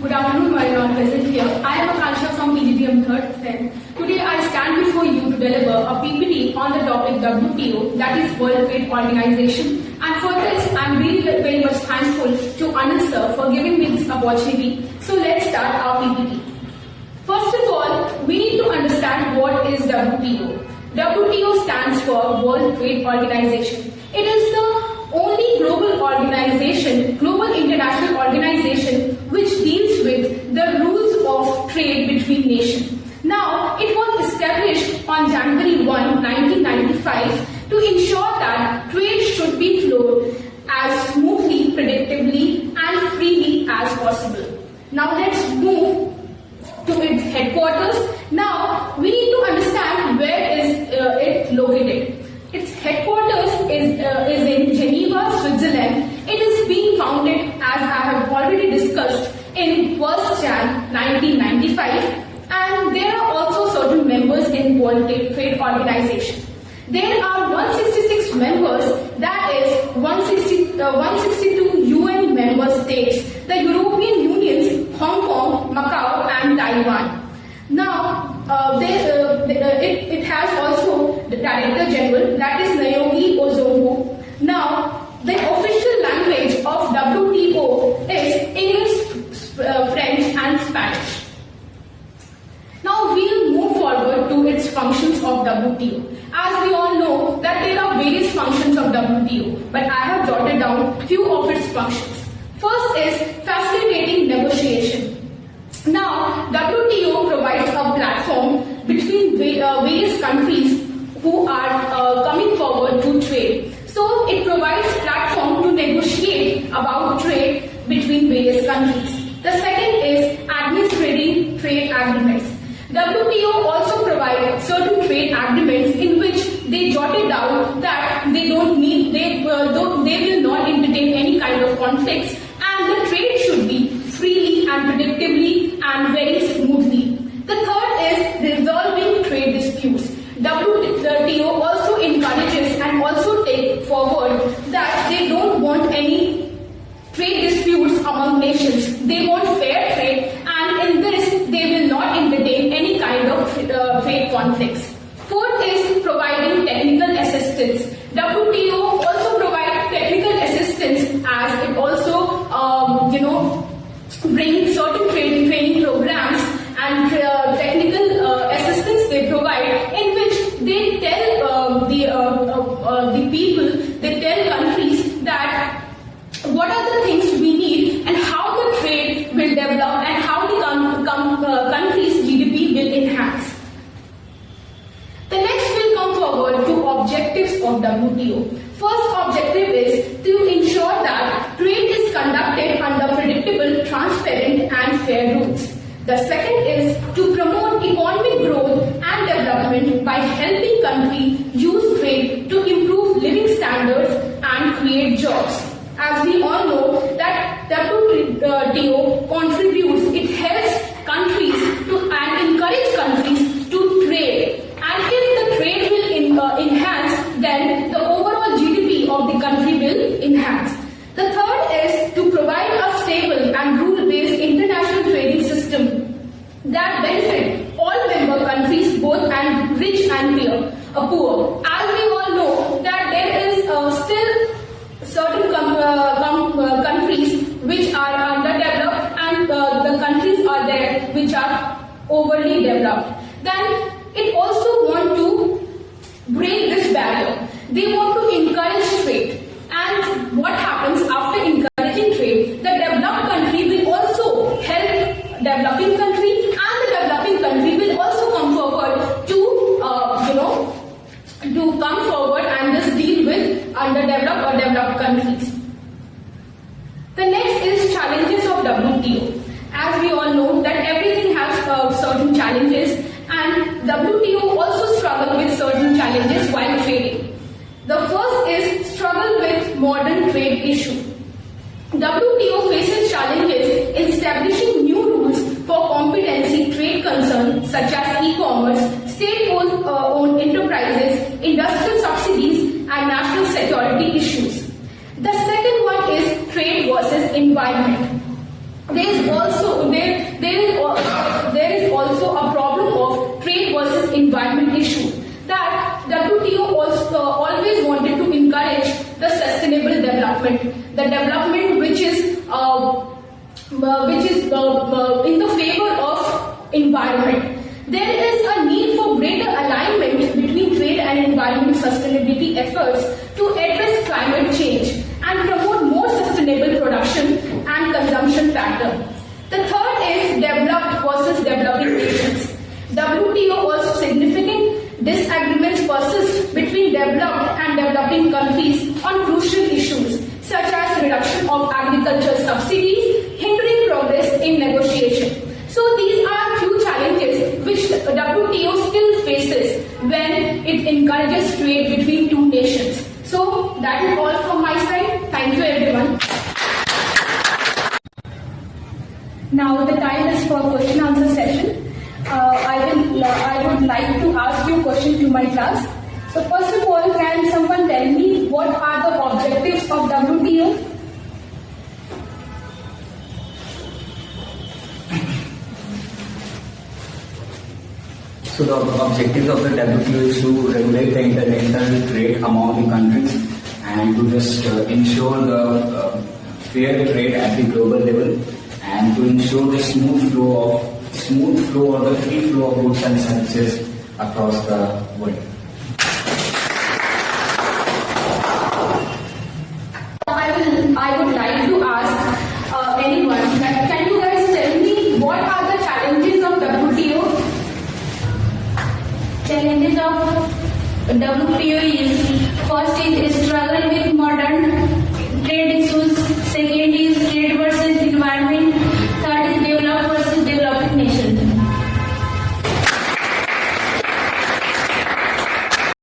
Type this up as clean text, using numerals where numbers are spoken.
Good afternoon, while not present here. I am Akansha from PGDM 3rd SEM. Today I stand before you to deliver a PPT on the topic WTO, that is World Trade Organization. And for this, I am really very much thankful to Anand sir for giving me this opportunity. So let's start our PPT. First of all, we need to understand what is WTO. WTO stands for World Trade Organization. It is the only global organization, global international organization, which deals with the rules of trade between nations. Now, it was established on January 1, 1995 to ensure that trade should be flowed as smoothly, predictably and freely as possible. Now, let's move to its headquarters. Now, we need to understand where is it located. Its headquarters is in Geneva, Switzerland. It is being founded, as I have already discussed, in 1st Jan 1995, and there are also certain members in World Trade Organization. There are 166 members, that is 162 UN member states, the European Union, Hong Kong, Macau and Taiwan. Now, it has also the Director General, that is Naoki Ozongo. Now, the official language of WTO is English, French and Spanish. Now, we'll move forward to its functions of WTO. As we all know that there are various functions of WTO, but I have jotted down few of its functions. First is facilitating negotiation. Now, WTO provides a platform between various countries who are coming forward to trade. So, it provides platform to negotiate about trade between various countries. The second is administrating trade agreements. WTO also provides certain trade agreements in which they jotted down that they will not entertain any kind of conflicts, and the trade should be freely and predictably and very smoothly. The third is resolving trade disputes. WTO also encourages and also take forward that they don't want any trade disputes among nations. They want fair trade, and in this they will not entertain any kind of trade conflicts. Fourth is providing technical assistance. WTO also provides technical assistance, as it also bring certain training programs and technical assistance they provide, in which they tell the people, they tell countries that what are the things we need and how the trade will develop and how the country's GDP will enhance. The next will come forward to objectives of WTO. First objective is to ensure that trade is conducted under predictable, transparent and fair rules. The second is to promote economic growth and development by helping countries use trade to improve living standards and create jobs. As we all know that WTO contributes, it helps countries and encourage countries to trade. And if the trade will enhance, then the overall GDP of the country will enhance. The third is to provide a stable and rule-based international trading system that benefit all member countries, both and rich and poor. As we all know that there is still certain countries which are underdeveloped, and the countries are there which are overly developed. Then it also want to break this barrier. They want to encourage trade. And what happens after encouraging trade? The developed country will also help developing country, and the developing country will also come forward to come forward and just deal with underdeveloped or developed countries. The next is challenges of WTO. As we all know that everything has certain challenges, and WTO also struggle with certain challenges while trading. The first is struggle with modern trade issue. WTO faces challenges in establishing new rules for competency trade concerns such as e-commerce, state-owned enterprises, industrial subsidies and national security issues. The second one is trade versus environment. There there is also a problem of trade versus environment issue. That WTO also always wanted to encourage the sustainable development, the development which is in the favor of environment. There is a need for greater alignment between trade and environment sustainability efforts to address climate change and promote more sustainable production and consumption pattern. The third is developed versus developing nations. WTO also significant disagreements persist between developed and developing countries on crucial issues such as reduction of agricultural subsidies, hindering progress in negotiation. So these are few challenges which WTO still faces when it encourages trade between two nations. So that is all from my side. Thank you everyone. Now the time is for question answer session. I would like to ask you a question to my class. So first of all, can someone tell me what are the objectives of WTO? So the objectives of the WTO is to regulate the international trade among the countries and to just ensure the fair trade at the global level and to ensure the smooth flow or the free flow of goods and services across the world. I would like to ask anyone that can you guys tell me what are the challenges of WTO? Challenges of WTO is first is struggle with